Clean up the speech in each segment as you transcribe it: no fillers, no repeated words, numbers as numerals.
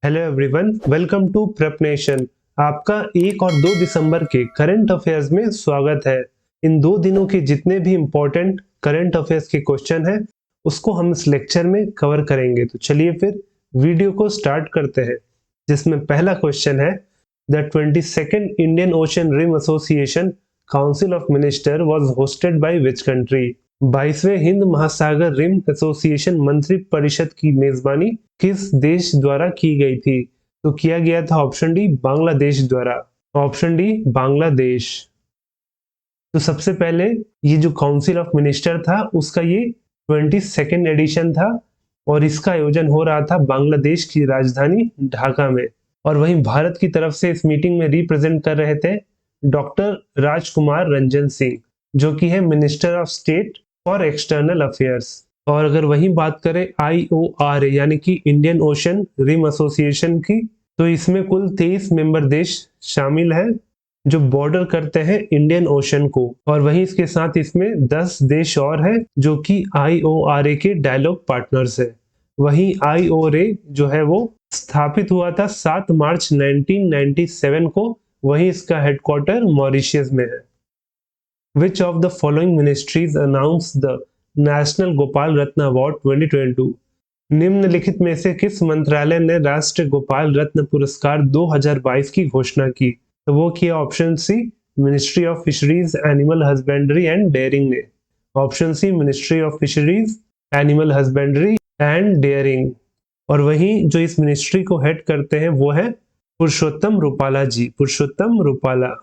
Hello everyone, welcome to Prep Nation. आपका 1 और 2 दिसंबर के करंट अफेयर्स में स्वागत है। इन 2 दिनों के जितने भी इम्पोर्टेंट करंट अफेयर्स के क्वेश्चन हैं उसको हम इस लेक्चर में कवर करेंगे। तो चलिए फिर वीडियो को स्टार्ट करते हैं, जिसमें पहला क्वेश्चन है the 22nd Indian Ocean Rim Association Council of Minister was hosted by which country. 22वें हिंद महासागर रिम एसोसिएशन मंत्री परिषद की मेजबानी किस देश द्वारा की गई थी? तो किया गया था ऑप्शन डी बांग्लादेश द्वारा। Option D Bangladesh. तो सबसे पहले ये जो काउंसिल ऑफ मिनिस्टर था उसका ये 22nd एडिशन था और इसका आयोजन हो रहा था बांग्लादेश की राजधानी ढाका में। और वहीं भारत की तरफ से इस मीटिंग में रिप्रेजेंट कर रहे थे डॉक्टर राजकुमार रंजन सिंह, जो कि है minister of state for external affairs. और अगर वही बात करें IORA यानी कि इंडियन ओशन रिम एसोसिएशन की, तो इसमें कुल 23 मेंबर देश शामिल हैं जो बॉर्डर करते हैं इंडियन ओशन को। और वहीं इसके साथ इसमें 10 देश और हैं जो कि IORA के डायलॉग पार्टनर्स है। वहीं IORA जो है वो स्थापित हुआ था 7 मार्च 1997 को। वहीं इसका हेडक्वार्टर मॉरिशियस में है। Which of the following ministries announced the national Gopal Ratna award 2022? निम्नलिखित में से किस मंत्रालय ने राष्ट्रीय गोपाल रत्न पुरस्कार 2022 की घोषणा की? तो वो किया option C ministry of fisheries animal husbandry and dairying ने। Option C ministry of fisheries animal husbandry and dairying. और वहीं जो इस मिनिस्ट्री को हेड करते हैं वो है पुरुषोत्तम रूपाला जी, पुरुषोत्तम रूपाला।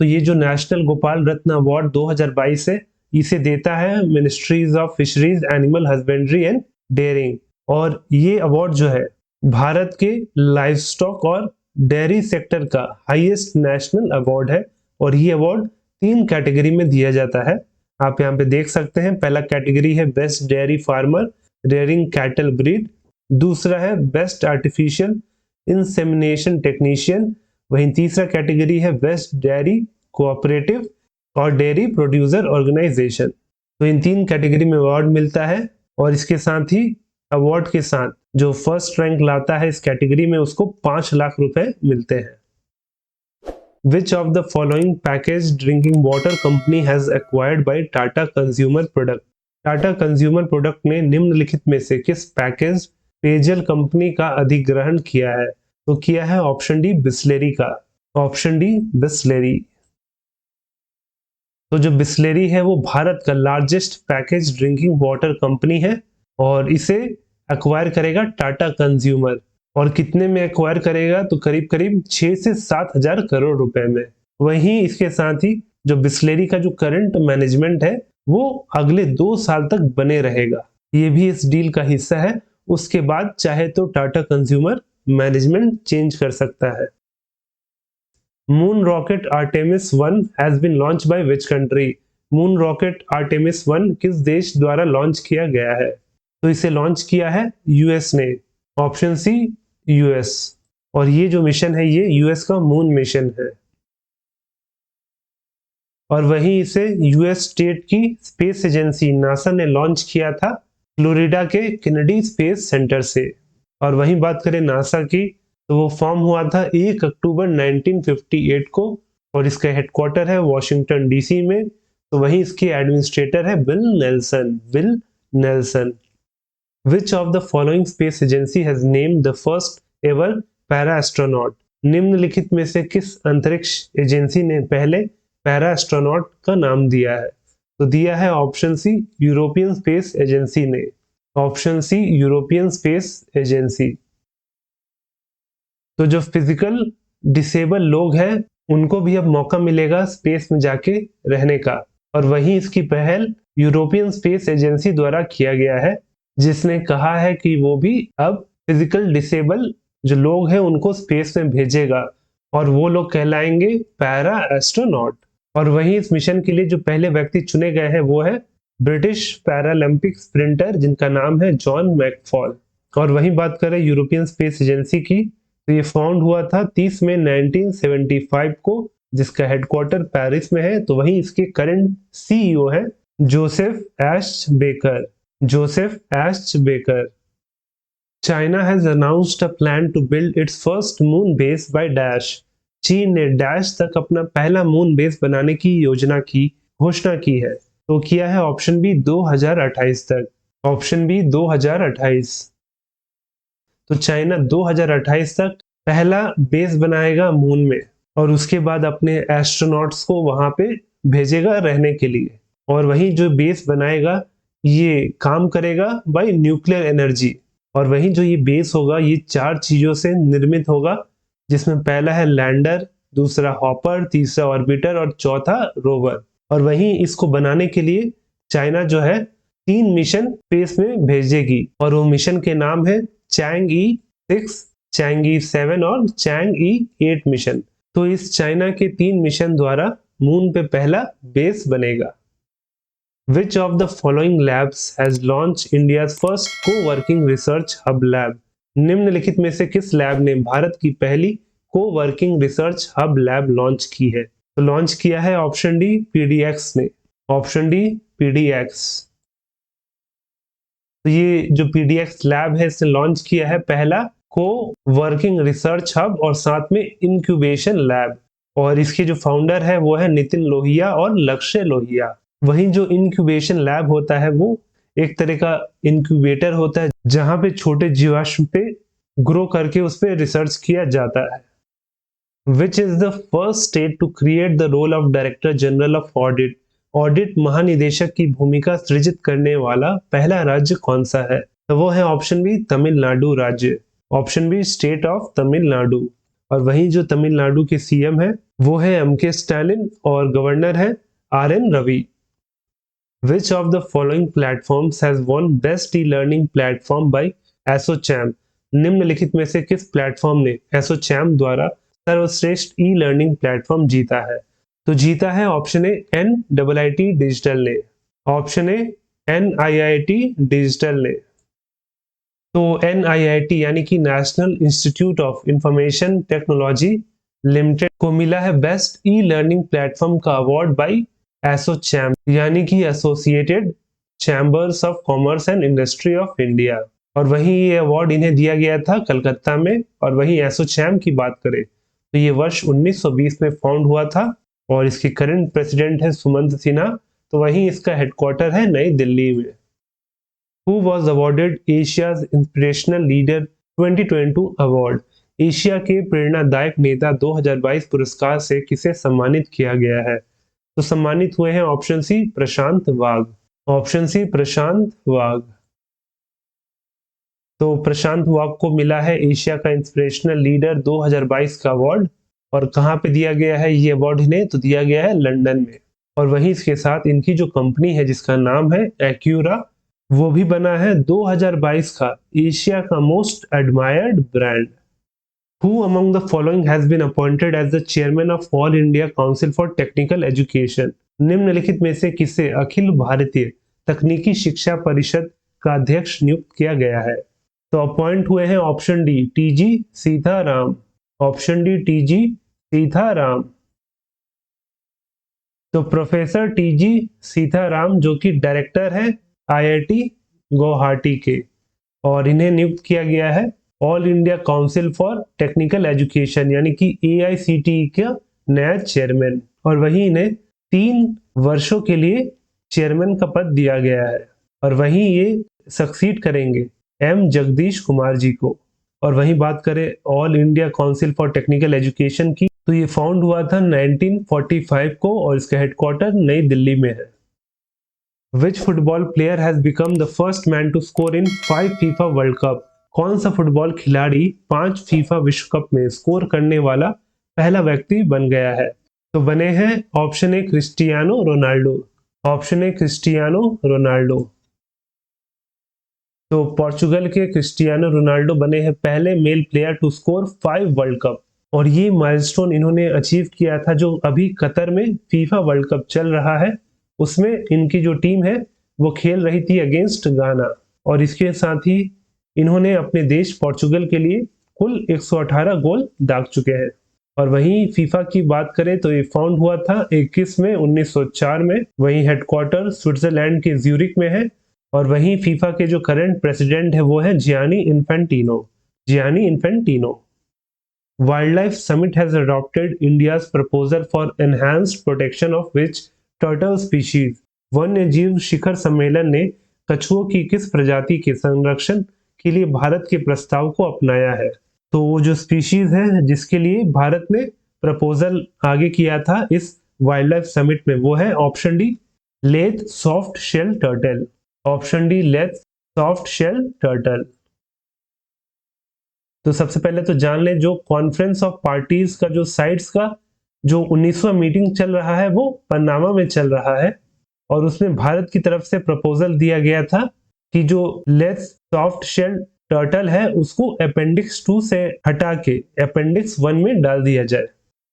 तो ये जो नेशनल गोपाल रत्न अवार्ड 2022 है इसे देता है ministries of fisheries animal husbandry and dairying. और ये अवार्ड जो है भारत के लाइव स्टॉक और डेयरी सेक्टर का हाईएस्ट नेशनल अवार्ड है। और ये अवार्ड 3 कैटेगरी में दिया जाता है। आप यहाँ पे देख सकते हैं, पहला कैटेगरी है best dairy farmer rearing cattle breed, दूसरा है बेस्ट आर्टिफिशियल इंसेमिनेशन टेक्नीशियन, वहीं तीसरा कैटेगरी है बेस्ट डेयरी कोऑपरेटिव और डेयरी प्रोड्यूसर ऑर्गेनाइजेशन। तो इन 3 कैटेगरी में अवार्ड मिलता है। और इसके साथ ही अवार्ड के साथ जो फर्स्ट रैंक लाता है इस कैटेगरी में उसको 5 लाख रुपए मिलते हैं। Which of the following packaged drinking water company has acquired by Tata Consumer Product? Tata consumer product ने निम्नलिखित में से किस पैकेज पेयजल कंपनी का अधिग्रहण किया है? तो किया है ऑप्शन डी बिस्लेरी का। Option D Bisleri. तो जो बिस्लेरी है वो भारत का largest package drinking water company है और इसे एक्वायर करेगा टाटा कंज्यूमर। और कितने में एक्वायर करेगा? तो करीब करीब 6 से 7 हजार करोड़ रुपए में। वहीं इसके साथ ही जो बिस्लेरी का जो करंट मैनेजमेंट है वो अगले 2 साल तक बने रहेगा। ये भी इस डील का हिस्सा है। उसके बाद चाहे तो टाटा कंज्यूमर मैनेजमेंट चेंज कर सकता है। Moon rocket Artemis 1 has been launch by which country? Moon rocket Artemis 1 किस देश द्वारा लॉन्च किया गया है? तो इसे लॉन्च किया है यूएस ने। Option C US. और ये जो मिशन है ये यूएस का मून मिशन है। और वहीं इसे यूएस स्टेट की स्पेस एजेंसी नासा ने लॉन्च किया था फ्लोरिडा के केनेडी स्पेस सेंटर से। और वहीं बात करें नासा की, तो वो फॉर्म हुआ था 1 अक्टूबर 1958 को और इसका हेडक्वार्टर है वॉशिंगटन डीसी में। तो वहीं इसके एडमिनिस्ट्रेटर है bill Nelson, bill Nelson. Which of the following space agency has named the first ever para astronaut? निम्नलिखित में से किस अंतरिक्ष एजेंसी ने पहले पैरा एस्ट्रोनॉट का नाम दिया है? तो दिया है option C European Space Agency ने। Option C European Space Agency. तो जो फिजिकल डिसेबल लोग हैं उनको भी अब मौका मिलेगा स्पेस में जाके रहने का। और वहीं इसकी पहल यूरोपियन स्पेस एजेंसी द्वारा किया गया है, जिसने कहा है कि वो भी अब फिजिकल डिसेबल जो लोग हैं उनको स्पेस में भेजेगा और वो लोग कहलाएंगे पैरा एस्ट्रोनॉट। और वहीं इस मिशन के लिए जो पहले व्यक्ति चुने गए हैं वो है ब्रिटिश पैरालंपिक स्प्रिंटर जिनका नाम है जॉन मैकफॉल। और वहीं बात करें यूरोपियन स्पेस एजेंसी की, तो ये फाउंड हुआ था 30 मई 1975 को, जिसका हेडक्वार्टर पेरिस में है। तो वहीं इसके करंट सीईओ है Joseph Ash Baker, Joseph Ash Baker. China has announced a plan to build its first moon base by dash. चीन ने डैश तक अपना पहला मून बेस बनाने की योजना की घोषणा की है। तो किया है ऑप्शन बी 2028 तक। Option B 2028। तो चाइना 2028 तक पहला बेस बनाएगा मून में और उसके बाद अपने एस्ट्रोनॉट्स को वहां पे भेजेगा रहने के लिए। और वही जो बेस बनाएगा ये काम करेगा बाय न्यूक्लियर एनर्जी। और वही जो ये बेस होगा ये 4 चीजों से निर्मित होगा, जिसमें पहला है लैंडर, दूसरा हॉपर, तीसरा ऑर्बिटर और चौथा रोवर। और वही इसको बनाने के लिए चाइना जो है 3 मिशन स्पेस में भेजेगी और वो मिशन के नाम है चैंग ई 6, चैंग ई 7 और चैंग ई 8 मिशन। तो इस चाइना के 3 मिशन द्वारा मून पे पहला बेस बनेगा। Which of the following labs has launched India's first co-working research hub lab? निम्नलिखित में से किस लैब ने भारत की पहली co-working research hub lab launch की है? तो लॉन्च किया है ऑप्शन डी पीडीएक्स ने। Option D PDX. तो ये जो पीडीएक्स लैब है इसने लॉन्च किया है पहला को वर्किंग रिसर्च हब और साथ में इंक्यूबेशन लैब। और इसके जो फाउंडर है वो है नितिन लोहिया और लक्ष्य लोहिया। वहीं जो इंक्यूबेशन लैब होता है वो एक तरह का इंक्यूबेटर होता है जहां पे छोटे जीवाश्म पे ग्रो करके उस पर रिसर्च किया जाता है। Which is the first state to create the role of director general of audit? Audit महानिदेशक की भूमिका सृजित करने वाला पहला राज्य कौन सा है? तो वो है ऑप्शन बी तमिलनाडु राज्य। Option B state of Tamil Nadu. और वहीं जो तमिलनाडु के सीएम है वो है एमके स्टालिन और गवर्नर है RN Ravi. Which of the following platforms has won Best E-Learning Platform by ASSOCHAM? निम्नलिखित में से किस प्लेटफॉर्म ने ASSOCHAM द्वारा सर्वश्रेष्ठ ई लर्निंग प्लेटफॉर्म जीता है? तो जीता है ऑप्शन ए NIIT डिजिटल ने। ऑप्शन ए NIIT डिजिटल ने। तो NIIT यानी कि national institute of information technology limited को मिला है बेस्ट ई लर्निंग प्लेटफॉर्म का अवार्ड बाई एसोचैम यानी कि associated chambers of commerce and industry of India. और वहीं ये अवार्ड इन्हें दिया गया था कलकत्ता में। और वहीं एसोचैम की बात करें तो ये वर्ष 1920 में फाउंड हुआ था और इसके करंट प्रेसिडेंट है सुमंत सिन्हा। तो वहीं इसका हेडक्वार्टर है नई दिल्ली में। Who was awarded Asia's Inspirational Leader 2022 Award? Asia के प्रेरणादायक नेता 2022 पुरस्कार से किसे सम्मानित किया गया है? तो सम्मानित हुए हैं ऑप्शन सी प्रशांत वाघ। ऑप्शन सी प्रशांत वाघ। तो प्रशांत वाघ को मिला है एशिया का इंस्पिरेशनल लीडर 2022 का अवार्ड। और कहाँ पे दिया गया है ये अवार्ड इन्हें? तो दिया गया है लंदन में। और वहीं इसके साथ इनकी जो कंपनी है जिसका नाम है एक्यूरा वो भी बना है 2022 का एशिया का most admired brand. Who among the following has been appointed as the chairman of All India Council for Technical Education? निम्नलिखित में से किसे अखिल भारतीय तकनीकी शिक्षा परिषद का अध्यक्ष नियुक्त किया गया है? तो अपॉइंट हुए हैं option D TG Sitaram. Option D TG Sitaram. तो प्रोफेसर टीजी सीताराम जो कि डायरेक्टर है आईआईटी गुवाहाटी के और इन्हें नियुक्त किया गया है all India council for technical education यानी कि AICTE का नया चेयरमैन। और वहीं इन्हें 3 वर्षों के लिए चेयरमैन का पद दिया गया है। और वहीं ये सक्सीड करेंगे एम जगदीश कुमार जी को। और वहीं बात करें all India council for technical education की तो ये फाउंड हुआ था 1945 को और इसका हेडक्वार्टर नई दिल्ली में है। Which football player has become the first man to score in 5 FIFA World Cup? कौन सा फुटबॉल खिलाड़ी 5 फीफा विश्व कप में स्कोर करने वाला पहला व्यक्ति बन गया है? तो बने हैं option A Cristiano Ronaldo. Option A Cristiano Ronaldo. तो पोर्चुगल के क्रिस्टियानो रोनाल्डो बने हैं पहले male player to score 5 world cup. और ये माइलस्टोन इन्होंने अचीव किया था जो अभी कतर में फीफा वर्ल्ड कप चल रहा है उसमें इनकी जो टीम है वो खेल रही थी अगेंस्ट गाना। और इसके साथ ही इन्होंने अपने देश पोर्चुगल के लिए कुल 118 गोल दाग चुके हैं। और वहीं फीफा की बात करें तो ये फाउंड हुआ था 21 में 1904 में। वहीं हेडक्वार्टर स्विट्जरलैंड के ज्यूरिक में है और वहीं फीफा के जो करंट प्रेसिडेंट है वो है Gianni Infantino. Wildlife Summit has adopted India's proposal for enhanced protection of which turtle species? वन्य जीव शिखर सम्मेलन ने कछुओं की किस प्रजाति के संरक्षण के लिए भारत के प्रस्ताव को अपनाया है? तो वो जो स्पीशीज है जिसके लिए भारत ने प्रपोजल आगे किया था इस वाइल्ड लाइफ समिट में, वो है option D Leith soft shell turtle. Option D Leith soft shell turtle. तो सबसे पहले तो जान ले जो कॉन्फ्रेंस ऑफ पार्टीज का जो साइट्स का जो 19वां मीटिंग चल रहा है वो पनामा में चल रहा है और उसमें भारत की तरफ से प्रपोजल दिया गया था कि जो लेस सॉफ्ट शेल टर्टल है उसको अपेंडिक्स 2 से हटा के अपेंडिक्स 1 में डाल दिया जाए।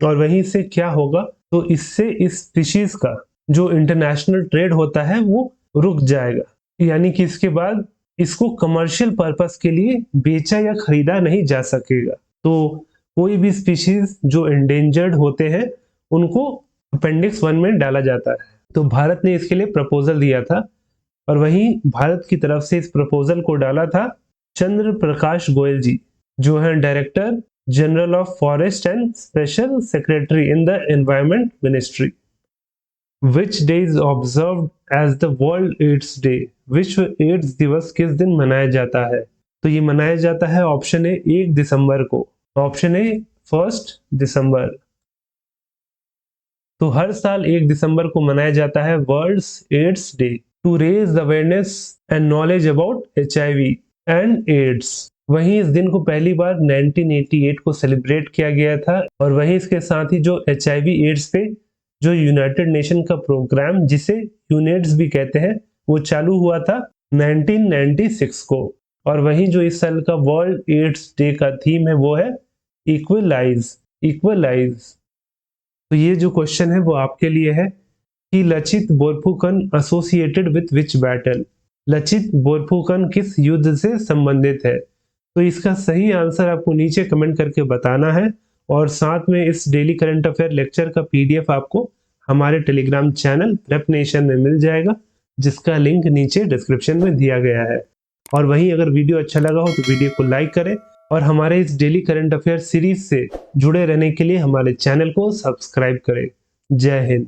और वहीं से क्या होगा, तो इससे इस स्पीशीज का जो इंटरनेशनल ट्रेड होता है वो रुक जाएगा, यानी कि इसके बाद इसको कमर्शियल पर्पस के लिए बेचा या खरीदा नहीं जा सकेगा। तो कोई भी स्पीशीज जो एंडेंजर्ड होते हैं उनको अपेंडिक्स 1 में डाला जाता है। तो भारत ने इसके लिए प्रपोजल दिया था और वहीं भारत की तरफ से इस प्रपोजल को डाला था चंद्र प्रकाश गोयल जी, जो है director general of forest and special secretary in the environment ministry. Which day is observed as the World AIDS Day? विश्व एड्स दिवस किस दिन मनाया जाता है? तो ये मनाया जाता है ऑप्शन ए 1 दिसंबर को। ऑप्शन ए 1 दिसंबर। तो हर साल 1 दिसंबर को मनाया जाता है world AIDS day to raise awareness and knowledge about HIV and AIDS. वहीं इस दिन को पहली बार 1988 को सेलिब्रेट किया गया था और वहीं इसके साथ ही जो HIV एड्स पे जो यूनाइटेड नेशन का प्रोग्राम जिसे यूनेट्स भी कहते हैं वो चालू हुआ था 1996 को। और वहीं जो इस साल का वर्ल्ड एड्स डे का थीम है वो है इक्वलाइज। तो ये जो क्वेश्चन है वो आपके लिए है कि Lachit Borphukan associated with which battle? Lachit Borphukan किस युद्ध से संबंधित है? तो इसका सही आंसर आपको नीचे कमेंट करके बताना है और साथ में इस डेली करंट अफेयर लेक्चर का PDF आपको हमारे टेलीग्राम चैनल प्रेप नेशन में मिल जाएगा, जिसका लिंक नीचे डिस्क्रिप्शन में दिया गया है। और वहीं अगर वीडियो अच्छा लगा हो तो वीडियो को लाइक करें और हमारे इस डेली करंट अफेयर सीरीज से जुड़े रहने के लिए हमारे चैनल को सब्सक्राइब करें। जय हिंद।